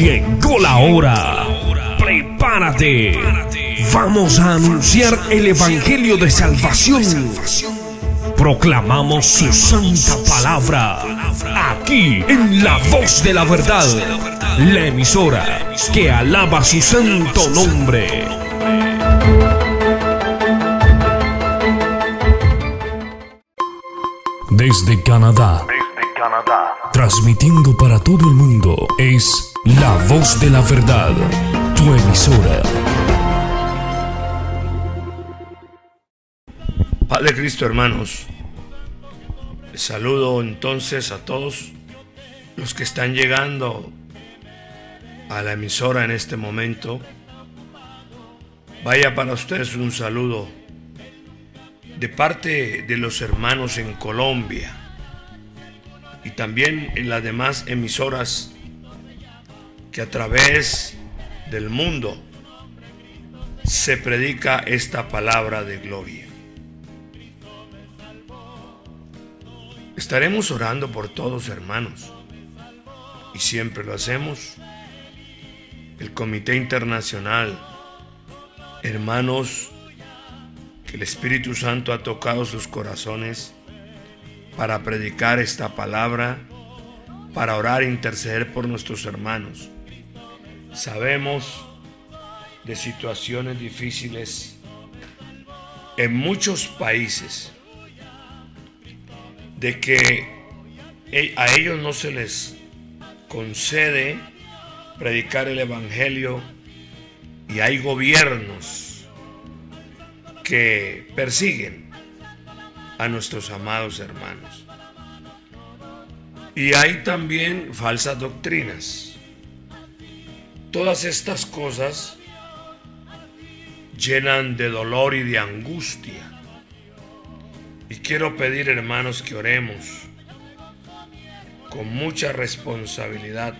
Llegó la hora. Prepárate. Vamos a anunciar el Evangelio de salvación. Proclamamos su santa palabra. Aquí en La Voz de la Verdad, la emisora que alaba su santo nombre. Desde Canadá, transmitiendo para todo el mundo, es La Voz de la Verdad, tu emisora. Padre Cristo, hermanos, les saludo entonces a todos los que están llegando a la emisora en este momento. Vaya para ustedes un saludo de parte de los hermanos en Colombia y también en las demás emisoras que a través del mundo se predica esta palabra de gloria. Estaremos orando por todos, hermanos, y siempre lo hacemos. El Comité Internacional, hermanos, que el Espíritu Santo ha tocado sus corazones para predicar esta palabra, para orar e interceder por nuestros hermanos. Sabemos de situaciones difíciles en muchos países, de que a ellos no se les concede predicar el Evangelio y hay gobiernos que persiguen a nuestros amados hermanos. Y hay también falsas doctrinas. Todas estas cosas llenan de dolor y de angustia. Y quiero pedir, hermanos, que oremos con mucha responsabilidad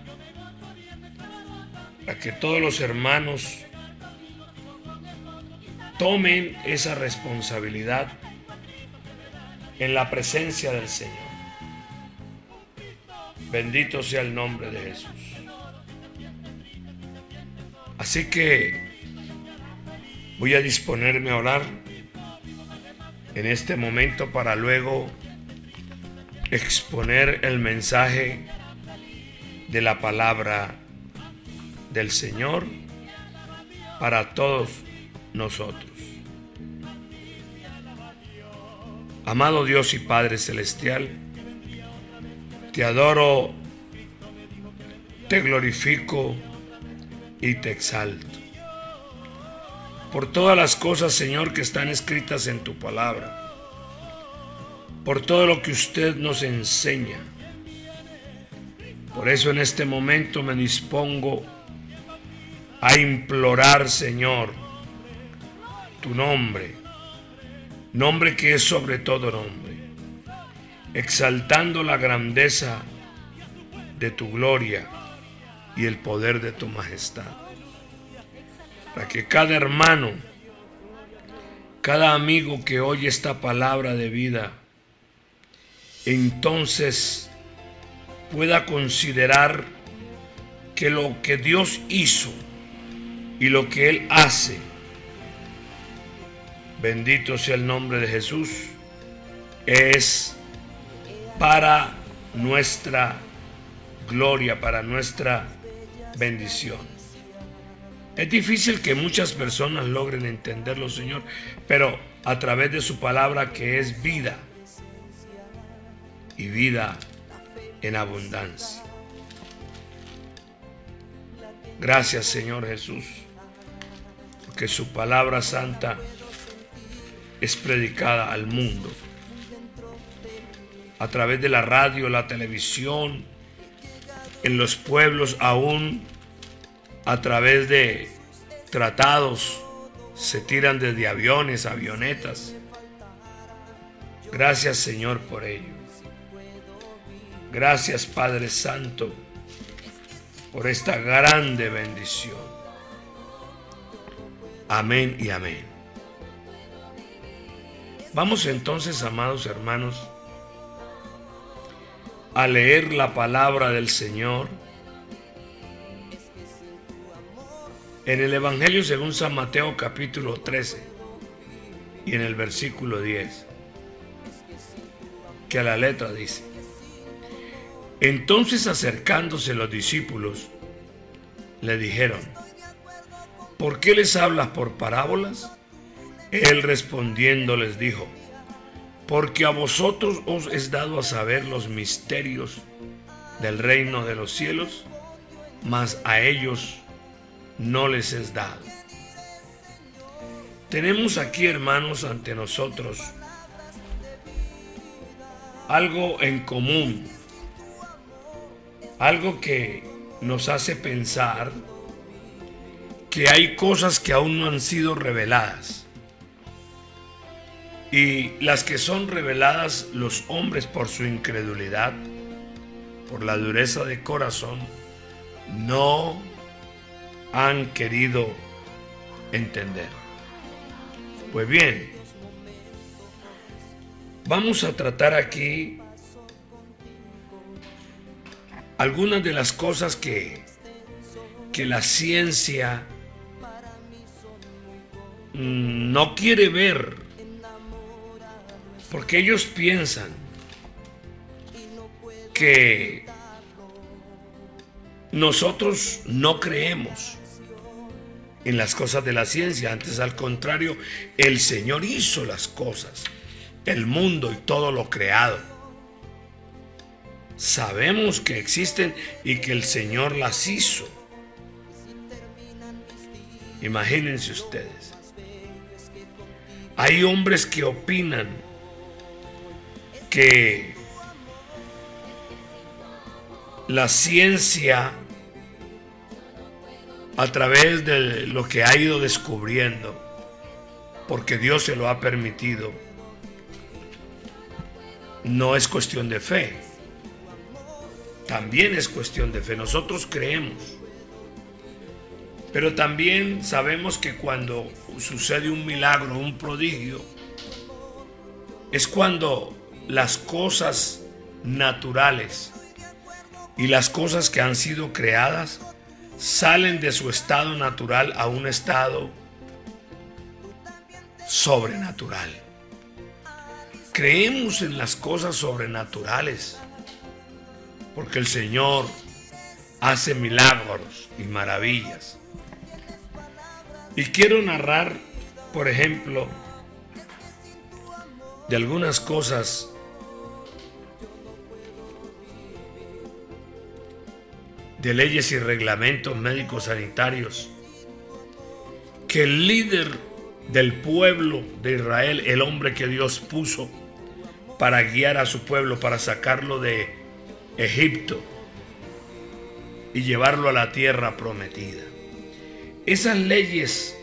para que todos los hermanos tomen esa responsabilidad en la presencia del Señor. Bendito sea el nombre de Jesús. Así que voy a disponerme a orar en este momento para luego exponer el mensaje de la palabra del Señor para todos nosotros. Amado Dios y Padre Celestial, te adoro, te glorifico y te exalto por todas las cosas, Señor, que están escritas en tu palabra, por todo lo que usted nos enseña. Por eso en este momento me dispongo a implorar, Señor, tu nombre, nombre que es sobre todo nombre, exaltando la grandeza de tu gloria y el poder de tu majestad, para que cada hermano, cada amigo que oye esta palabra de vida, entonces pueda considerar que lo que Dios hizo y lo que Él hace, bendito sea el nombre de Jesús, es para nuestra gloria, para nuestra bendición. Es difícil que muchas personas logren entenderlo, Señor, pero a través de su palabra, que es vida y vida en abundancia. Gracias, Señor Jesús, porque su palabra santa es predicada al mundo a través de la radio, la televisión, en los pueblos, aún a través de tratados, se tiran desde aviones, avionetas. Gracias, Señor, por ello. Gracias, Padre Santo, por esta grande bendición. Amén y amén. Vamos entonces, amados hermanos, a leer la palabra del Señor En el Evangelio según San Mateo capítulo 13 y en el versículo 10, que a la letra dice: entonces acercándose los discípulos, le dijeron: ¿por qué les hablas por parábolas? Él respondiendo les dijo: porque a vosotros os es dado a saber los misterios del reino de los cielos, mas a ellos no les es dado. Tenemos aquí, hermanos, ante nosotros algo en común, algo que nos hace pensar que hay cosas que aún no han sido reveladas. Y las que son reveladas, los hombres por su incredulidad, por la dureza de corazón, no han querido entender. Pues bien, vamos a tratar aquí algunas de las cosas que la ciencia no quiere ver, porque ellos piensan que nosotros no creemos en las cosas de la ciencia. Antes, al contrario, el Señor hizo las cosas, el mundo y todo lo creado. Sabemos que existen y que el Señor las hizo. Imagínense ustedes. Hay hombres que opinan que la ciencia, a través de lo que ha ido descubriendo, porque Dios se lo ha permitido, no es cuestión de fe. También es cuestión de fe. Nosotros creemos, pero también sabemos que cuando sucede un milagro, un prodigio, es cuando las cosas naturales y las cosas que han sido creadas salen de su estado natural a un estado sobrenatural. Creemos en las cosas sobrenaturales porque el Señor hace milagros y maravillas. Y quiero narrar, por ejemplo, de algunas cosas de leyes y reglamentos médicos sanitarios que el líder del pueblo de Israel, el hombre que Dios puso para guiar a su pueblo, para sacarlo de Egipto y llevarlo a la tierra prometida. Esas leyes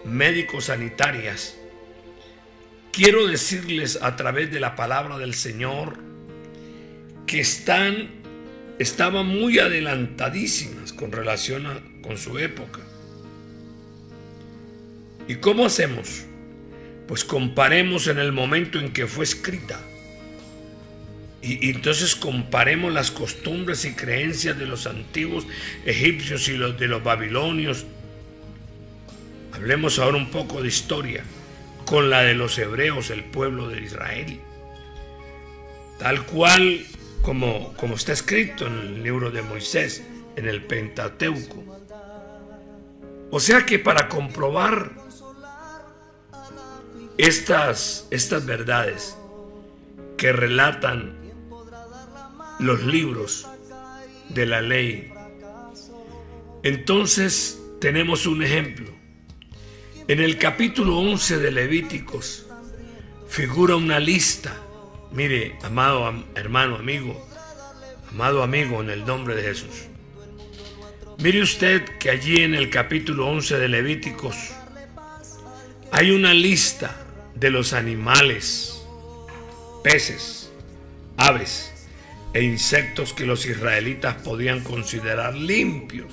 médico-sanitarias, quiero decirles a través de la palabra del Señor que estaban muy adelantadísimas con relación con su época. ¿Y cómo hacemos? Pues comparemos en el momento en que fue escrita. Y entonces comparemos las costumbres y creencias de los antiguos egipcios y los de los babilonios. Hablemos ahora un poco de historia con la de los hebreos, el pueblo de Israel. Tal cual como está escrito en el libro de Moisés, en el Pentateuco. O sea que para comprobar estas verdades que relatan los libros de la ley, entonces tenemos un ejemplo. En el capítulo 11 de Levíticos figura una lista. Mire, amado hermano, amigo, amado amigo, en el nombre de Jesús. Mire usted que allí en el capítulo 11 de Levíticos hay una lista de los animales, peces, aves e insectos que los israelitas podían considerar limpios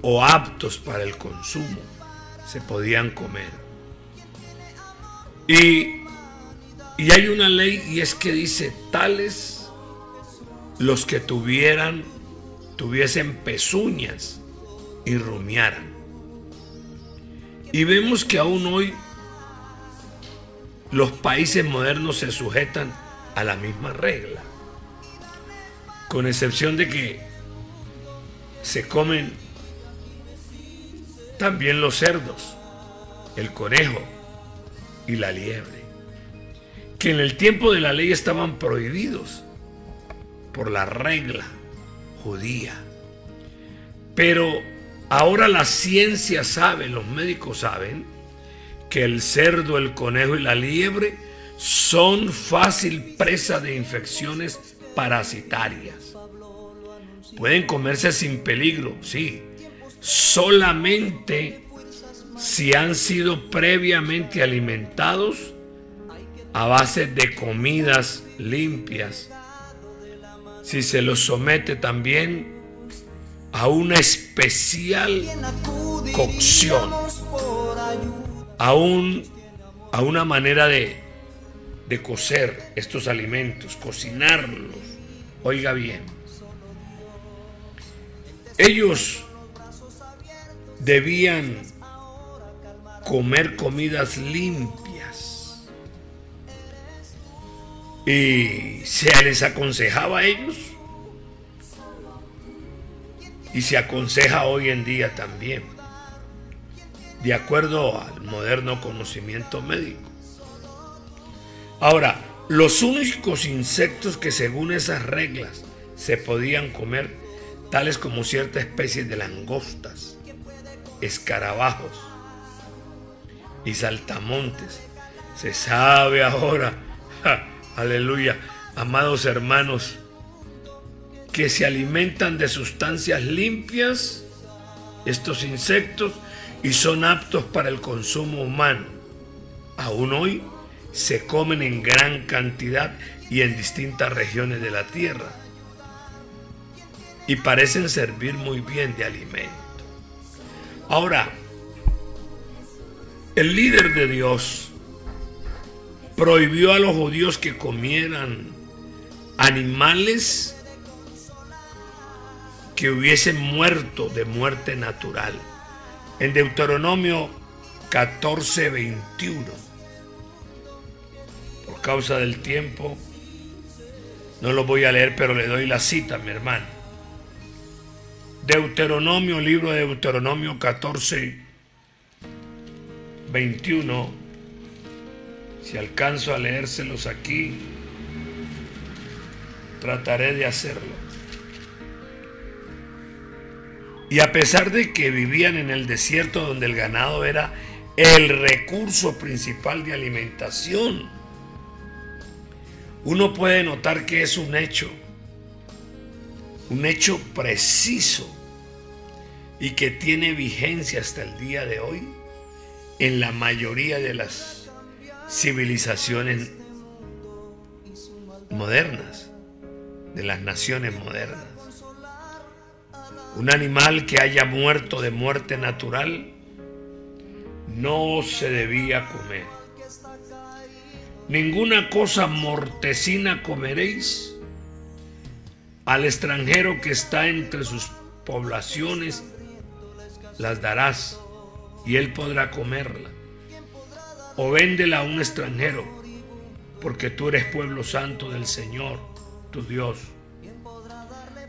o aptos para el consumo. Se podían comer. Y hay una ley, y es que dice: tales los que tuviesen pezuñas y rumiaran. Y vemos que aún hoy los países modernos se sujetan a la misma regla, con excepción de que se comen también los cerdos, el conejo y la liebre, que en el tiempo de la ley estaban prohibidos por la regla judía. Pero ahora la ciencia sabe, los médicos saben, que el cerdo, el conejo y la liebre son fácil presa de infecciones parasitarias. Pueden comerse sin peligro, sí, solamente si han sido previamente alimentados a base de comidas limpias, si se los somete también a una especial cocción, a una manera de cocer estos alimentos, cocinarlos. Oiga bien, ellos debían comer comidas limpias y se les aconsejaba a ellos, y se aconseja hoy en día también, de acuerdo al moderno conocimiento médico. Ahora, los únicos insectos que según esas reglas se podían comer, tales como cierta especie de langostas, escarabajos y saltamontes, se sabe ahora, aleluya, amados hermanos, que se alimentan de sustancias limpias, estos insectos, y son aptos para el consumo humano. Aún hoy se comen en gran cantidad y en distintas regiones de la tierra, y parecen servir muy bien de alimento. Ahora, el líder de Dios prohibió a los judíos que comieran animales que hubiesen muerto de muerte natural. En Deuteronomio 14:21. Por causa del tiempo no lo voy a leer, pero le doy la cita, mi hermano. Deuteronomio, libro de Deuteronomio 14:21. Si alcanzo a leérselos aquí, trataré de hacerlo. Y a pesar de que vivían en el desierto, donde el ganado era el recurso principal de alimentación, uno puede notar que es un hecho preciso y que tiene vigencia hasta el día de hoy en la mayoría de las civilizaciones modernas, de las naciones modernas. Un animal que haya muerto de muerte natural no se debía comer. Ninguna cosa mortecina comeréis. Al extranjero que está entre sus poblaciones las darás, y él podrá comerla. O véndela a un extranjero, porque tú eres pueblo santo del Señor, tu Dios.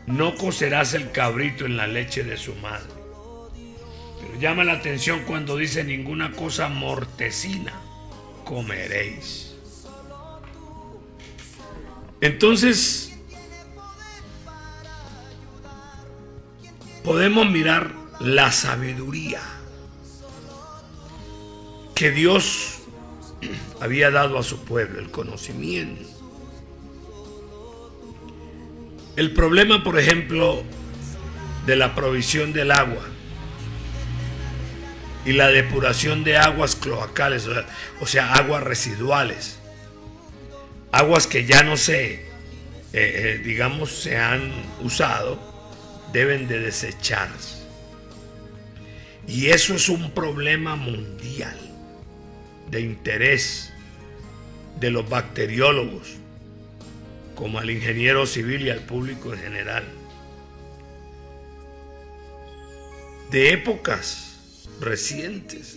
No cocerás el cabrito en la leche de su madre. Pero llama la atención cuando dice: ninguna cosa mortecina comeréis. Entonces, podemos mirar la sabiduría que Dios había dado a su pueblo, el conocimiento. El problema, por ejemplo, de la provisión del agua y la depuración de aguas cloacales, o sea, aguas residuales, aguas que ya no se han usado, deben de desecharse. Y eso es un problema mundial de interés de los bacteriólogos, como al ingeniero civil y al público en general. De épocas recientes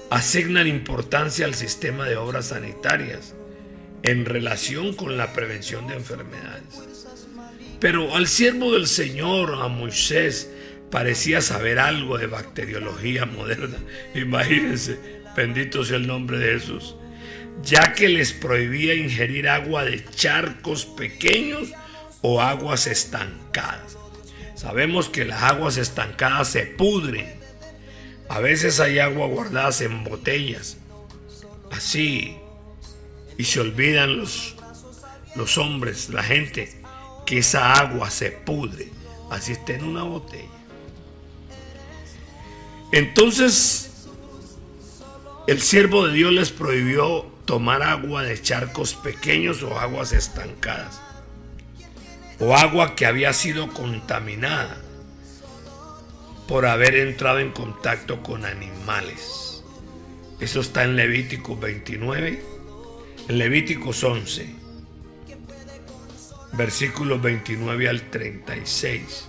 asignan importancia al sistema de obras sanitarias en relación con la prevención de enfermedades. Pero al siervo del Señor, a Moisés, parecía saber algo de bacteriología moderna. Imagínense, bendito sea el nombre de Jesús, ya que les prohibía ingerir agua de charcos pequeños o aguas estancadas. Sabemos que las aguas estancadas se pudren. A veces hay agua guardadas en botellas, así, y se olvidan los hombres, la gente, que esa agua se pudre, así está en una botella. Entonces, el siervo de Dios les prohibió tomar agua de charcos pequeños o aguas estancadas, o agua que había sido contaminada por haber entrado en contacto con animales. Eso está en Levíticos 29, en Levíticos 11, versículos 29 al 36,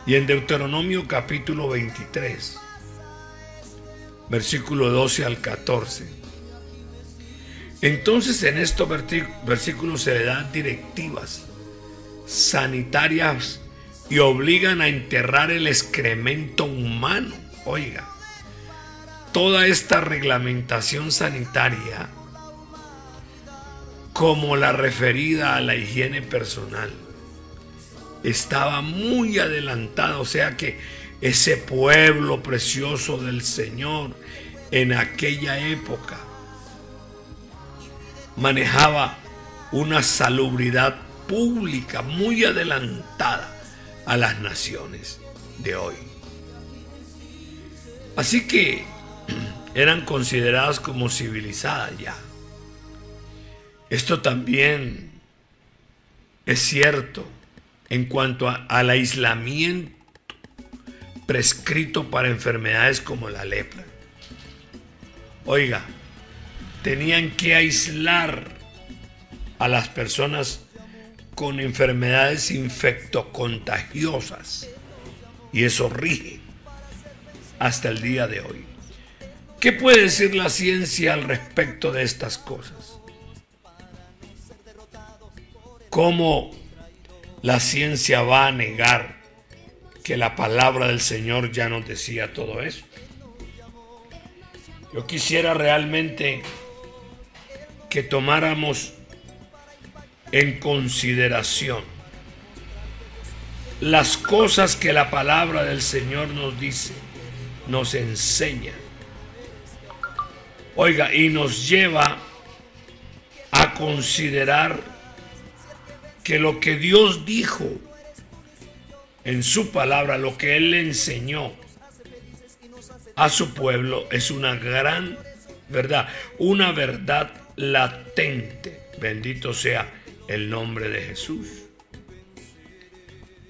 y en Deuteronomio capítulo 23, versículo 12 al 14. Entonces en estos versículos se le dan directivas sanitarias y obligan a enterrar el excremento humano. Oiga, toda esta reglamentación sanitaria, como la referida a la higiene personal, estaba muy adelantada. O sea que ese pueblo precioso del Señor en aquella época manejaba una salubridad pública muy adelantada a las naciones de hoy. Así que eran consideradas como civilizadas ya. Esto también es cierto en cuanto al aislamiento prescrito para enfermedades como la lepra. Oiga, tenían que aislar a las personas con enfermedades infectocontagiosas, y eso rige hasta el día de hoy. ¿Qué puede decir la ciencia al respecto de estas cosas? ¿Cómo la ciencia va a negar que la palabra del Señor ya nos decía todo eso? Yo quisiera realmente que tomáramos en consideración las cosas que la palabra del Señor nos dice, nos enseña. Oiga, y nos lleva a considerar que lo que Dios dijo en su palabra, lo que Él le enseñó a su pueblo, es una gran verdad, una verdad latente. Bendito sea el nombre de Jesús.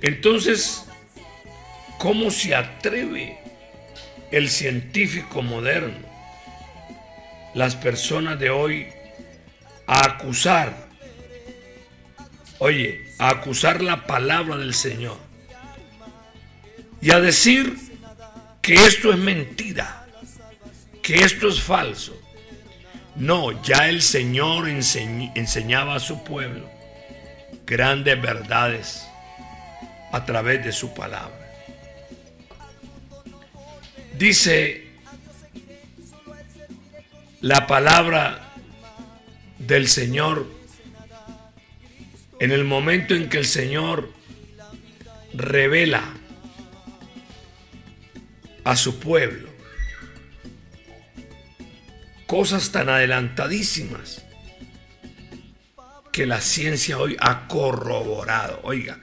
Entonces, ¿cómo se atreve el científico moderno, las personas de hoy, a acusar, a acusar la palabra del Señor y a decir que esto es mentira, que esto es falso? No, ya el Señor enseñaba a su pueblo grandes verdades a través de su palabra. Dice la palabra del Señor, en el momento en que el Señor revela a su pueblo cosas tan adelantadísimas que la ciencia hoy ha corroborado. Oiga,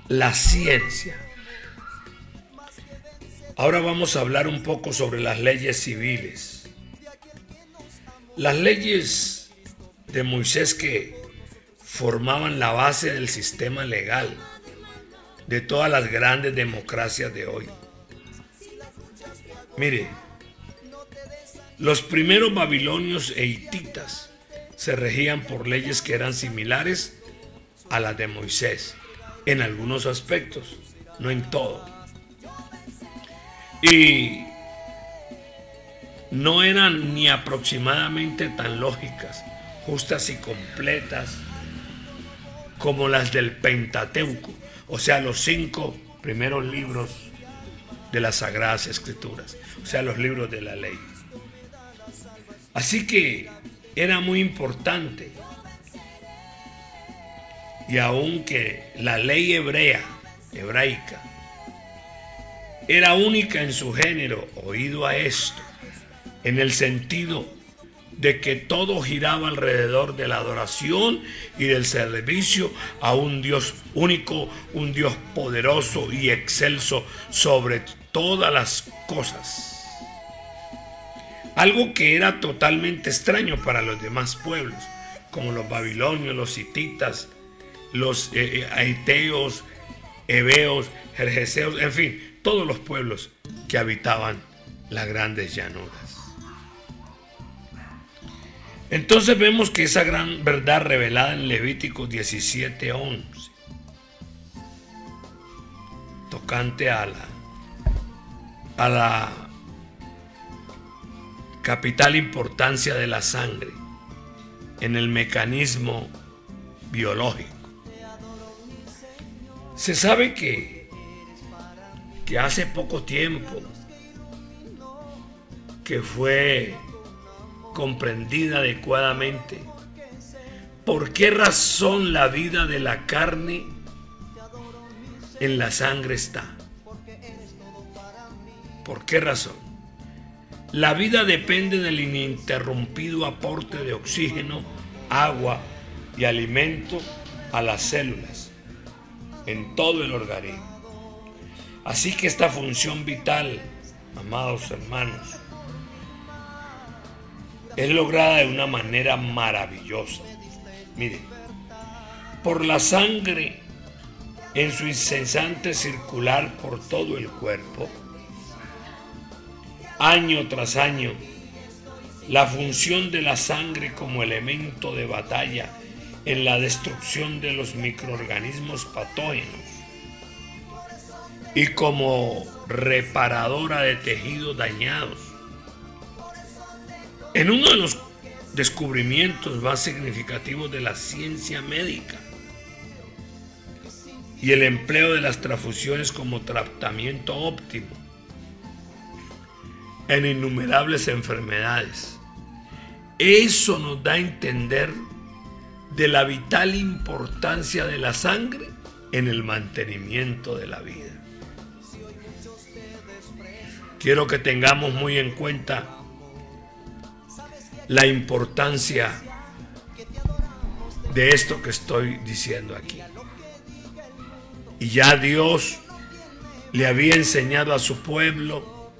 la ciencia. Ahora vamos a hablar un poco sobre las leyes civiles. Las leyes de Moisés, que formaban la base del sistema legal de todas las grandes democracias de hoy. Mire, los primeros babilonios e hititas se regían por leyes que eran similares a las de Moisés, en algunos aspectos, no en todo. Y no eran ni aproximadamente tan lógicas, justas y completas como las del Pentateuco, o sea, los 5 primeros libros de las Sagradas Escrituras, o sea, los libros de la ley. Así que era muy importante, y aunque la ley hebraica, era única en su género, oído a esto, en el sentido de que todo giraba alrededor de la adoración y del servicio a un Dios único, un Dios poderoso y excelso sobre todas las cosas. Algo que era totalmente extraño para los demás pueblos, como los babilonios, los hititas, los aiteos, heveos, jerjeseos, en fin, todos los pueblos que habitaban las grandes llanuras. Entonces vemos que esa gran verdad revelada en Levítico 17:11, tocante a la capital importancia de la sangre en el mecanismo biológico. Se sabe que hace poco tiempo que fue comprendida adecuadamente por qué razón la vida de la carne en la sangre está. ¿Por qué razón? La vida depende del ininterrumpido aporte de oxígeno, agua y alimento a las células en todo el organismo. Así que esta función vital, amados hermanos, es lograda de una manera maravillosa. Miren, por la sangre en su incesante circular por todo el cuerpo, año tras año, la función de la sangre como elemento de batalla en la destrucción de los microorganismos patógenos y como reparadora de tejidos dañados. En uno de los descubrimientos más significativos de la ciencia médica y el empleo de las transfusiones como tratamiento óptimo en innumerables enfermedades, eso nos da a entender de la vital importancia de la sangre en el mantenimiento de la vida. Quiero que tengamos muy en cuenta la importancia de esto que estoy diciendo aquí. Y ya Dios le había enseñado a su pueblo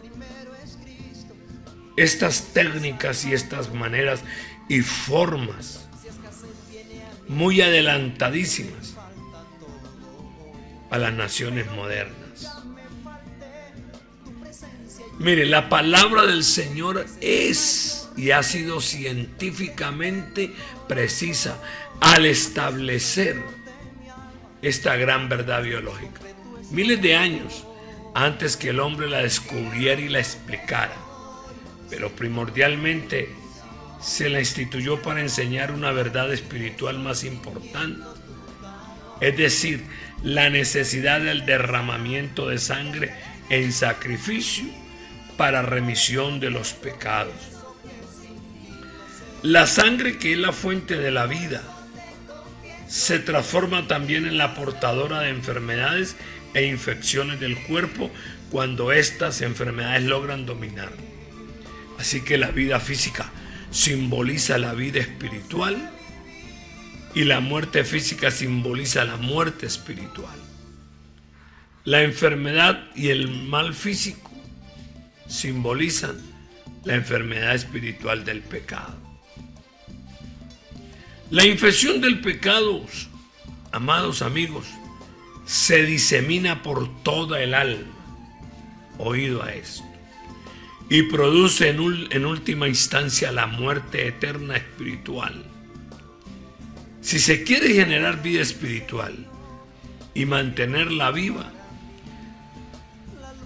estas técnicas y estas maneras y formas muy adelantadísimas a las naciones modernas. Mire, la palabra del Señor es y ha sido científicamente precisa al establecer esta gran verdad biológica. Miles de años antes que el hombre la descubriera y la explicara, pero primordialmente se la instituyó para enseñar una verdad espiritual más importante, es decir, la necesidad del derramamiento de sangre en sacrificio para remisión de los pecados. La sangre, que es la fuente de la vida, se transforma también en la portadora de enfermedades e infecciones del cuerpo cuando estas enfermedades logran dominar. Así que la vida física simboliza la vida espiritual y la muerte física simboliza la muerte espiritual. La enfermedad y el mal físico simbolizan la enfermedad espiritual del pecado. La infección del pecado, amados amigos, se disemina por toda el alma, oído a esto, y produce en última instancia la muerte eterna espiritual. Si se quiere generar vida espiritual y mantenerla viva,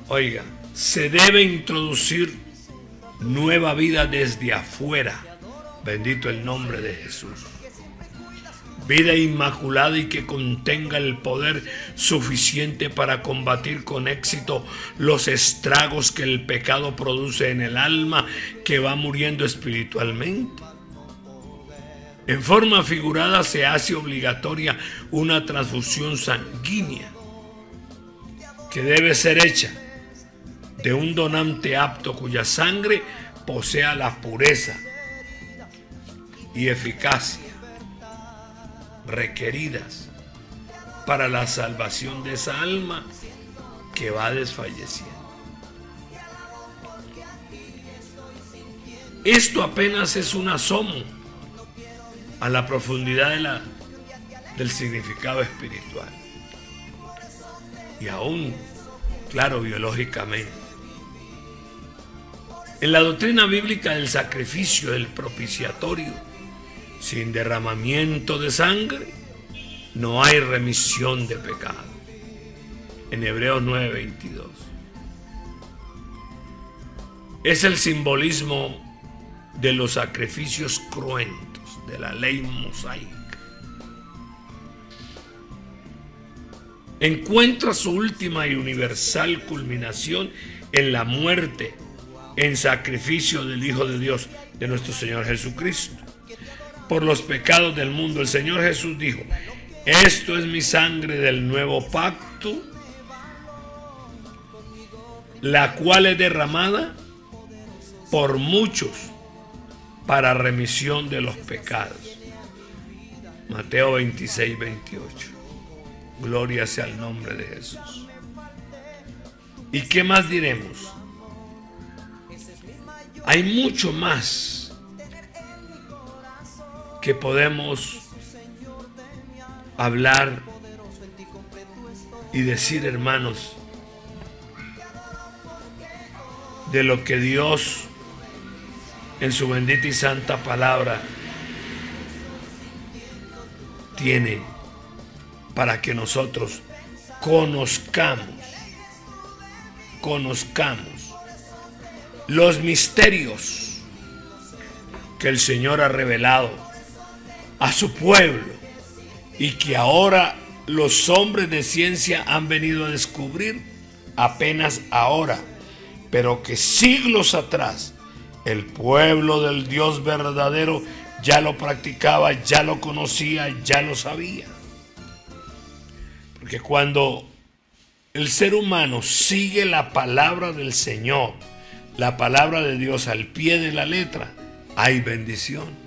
oiga, se debe introducir nueva vida desde afuera. Bendito el nombre de Jesús. Vida inmaculada y que contenga el poder suficiente para combatir con éxito los estragos que el pecado produce en el alma que va muriendo espiritualmente. En forma figurada se hace obligatoria una transfusión sanguínea que debe ser hecha de un donante apto cuya sangre posea la pureza y eficacia requeridas para la salvación de esa alma que va desfalleciendo. Esto apenas es un asomo a la profundidad del significado espiritual y aún, claro, biológicamente. En la doctrina bíblica del sacrificio del propiciatorio sin derramamiento de sangre no hay remisión de pecado. En Hebreos 9:22. Es el simbolismo de los sacrificios cruentos de la ley mosaica. Encuentra su última y universal culminación en la muerte en sacrificio del Hijo de Dios, de nuestro Señor Jesucristo. Por los pecados del mundo, el Señor Jesús dijo: esto es mi sangre del nuevo pacto, la cual es derramada por muchos para remisión de los pecados. Mateo 26:28. Gloria sea el nombre de Jesús. ¿Y qué más diremos? Hay mucho más que podemos hablar y decir, hermanos, de lo que Dios en su bendita y santa palabra tiene para que nosotros conozcamos los misterios que el Señor ha revelado a su pueblo y que ahora los hombres de ciencia han venido a descubrir apenas ahora, pero que siglos atrás el pueblo del Dios verdadero ya lo practicaba, ya lo conocía, ya lo sabía. Porque cuando el ser humano sigue la palabra del Señor, la palabra de Dios al pie de la letra, hay bendición.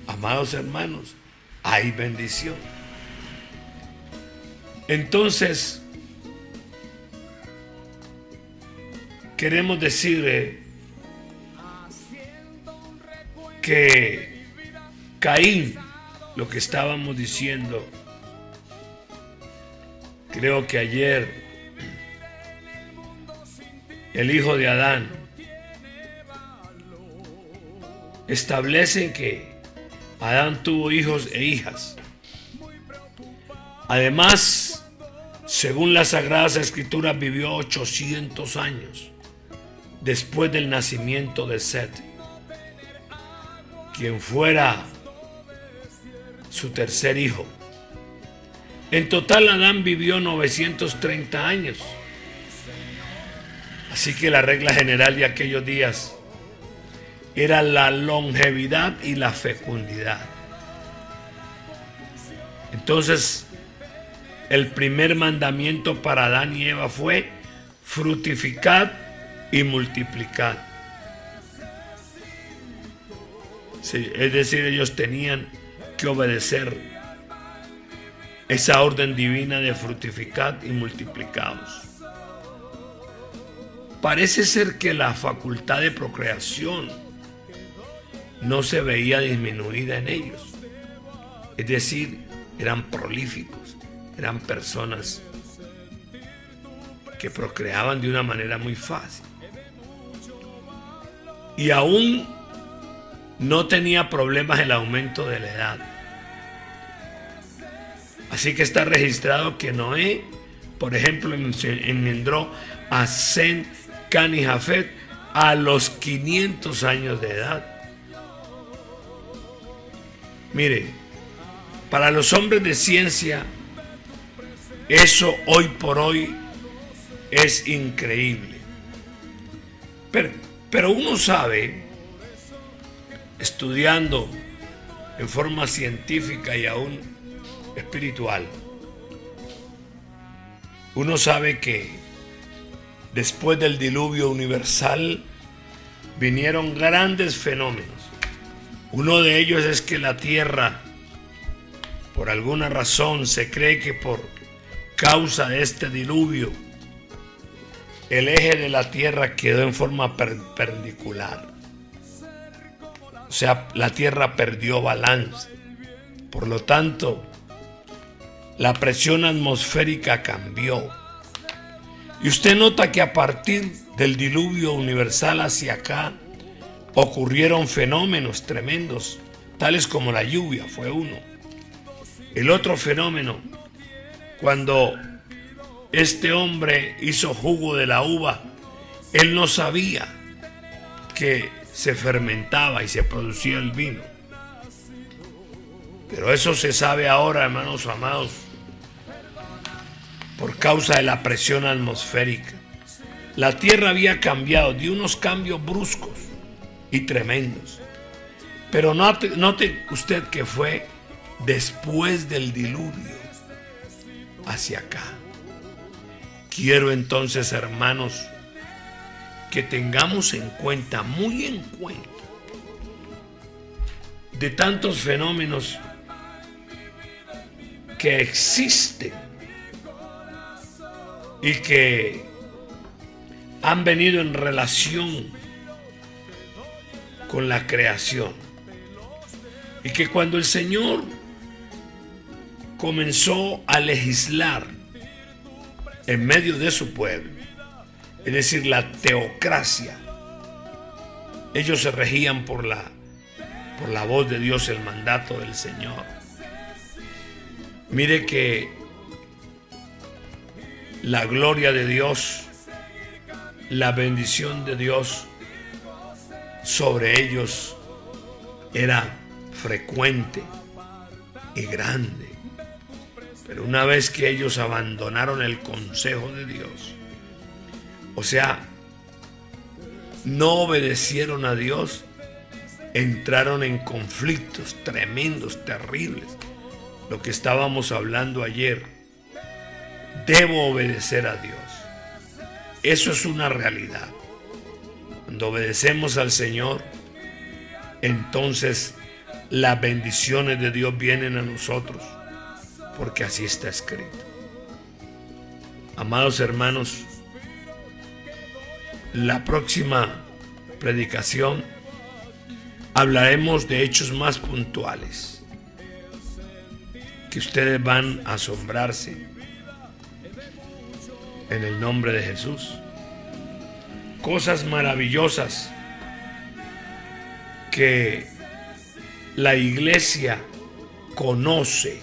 Amados hermanos, hay bendición. Entonces, queremos decir que Caín, lo que estábamos diciendo, creo que ayer, el hijo de Adán, establece que Adán tuvo hijos e hijas. Además, según las Sagradas Escrituras, vivió 800 años después del nacimiento de Set, quien fuera su tercer hijo. En total, Adán vivió 930 años. Así que la regla general de aquellos días era la longevidad y la fecundidad. Entonces, el primer mandamiento para Adán y Eva fue: fructificad y multiplicad. Sí, es decir, ellos tenían que obedecer esa orden divina de fructificad y multiplicados. Parece ser que la facultad de procreación no se veía disminuida en ellos. Es decir, eran prolíficos, eran personas que procreaban de una manera muy fácil. Y aún no tenía problemas el aumento de la edad. Así que está registrado que Noé, por ejemplo, engendró a Sem, Can y Jafet a los 500 años de edad. Mire, para los hombres de ciencia, eso hoy por hoy es increíble. Pero uno sabe, estudiando en forma científica y aún espiritual, uno sabe que después del diluvio universal vinieron grandes fenómenos. Uno de ellos es que la Tierra, por alguna razón, se cree que por causa de este diluvio, el eje de la Tierra quedó en forma perpendicular. O sea, la Tierra perdió balance. Por lo tanto, la presión atmosférica cambió. Y usted nota que a partir del diluvio universal hacia acá, ocurrieron fenómenos tremendos, tales como la lluvia, fue uno. El otro fenómeno, cuando este hombre hizo jugo de la uva, él no sabía que se fermentaba y se producía el vino. Pero eso se sabe ahora, hermanos amados, por causa de la presión atmosférica. La Tierra había cambiado, dio unos cambios bruscos y tremendos. Pero note usted que fue después del diluvio hacia acá. Quiero entonces, hermanos, que tengamos en cuenta, muy en cuenta, de tantos fenómenos que existen y que han venido en relación con la creación, y que cuando el Señor comenzó a legislar en medio de su pueblo, es decir, la teocracia, ellos se regían por la voz de Dios, el mandato del Señor. Mire que la gloria de Dios, la bendición de Dios sobre ellos era frecuente y grande. Pero una vez que ellos abandonaron el consejo de Dios, o sea, no obedecieron a Dios, entraron en conflictos tremendos, terribles. Lo que estábamos hablando ayer, debo obedecer a Dios. Eso es una realidad. Cuando obedecemos al Señor, entonces las bendiciones de Dios vienen a nosotros, porque así está escrito. Amados hermanos, la próxima predicación hablaremos de hechos más puntuales, que ustedes van a asombrarse en el nombre de Jesús. Cosas maravillosas que la iglesia conoce.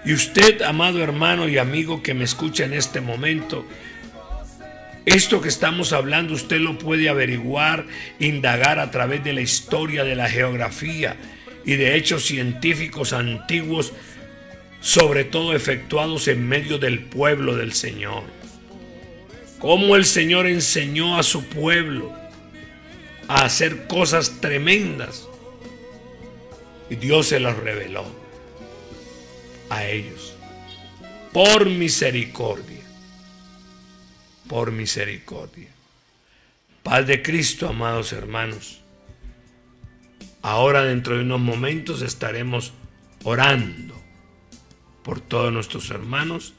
Y usted, amado hermano y amigo que me escucha en este momento, esto que estamos hablando usted lo puede averiguar, indagar a través de la historia, de la geografía y de hechos científicos antiguos, sobre todo efectuados en medio del pueblo del Señor. Cómo el Señor enseñó a su pueblo a hacer cosas tremendas, y Dios se las reveló a ellos por misericordia. Por misericordia. Paz de Cristo, amados hermanos. Ahora, dentro de unos momentos, estaremos orando por todos nuestros hermanos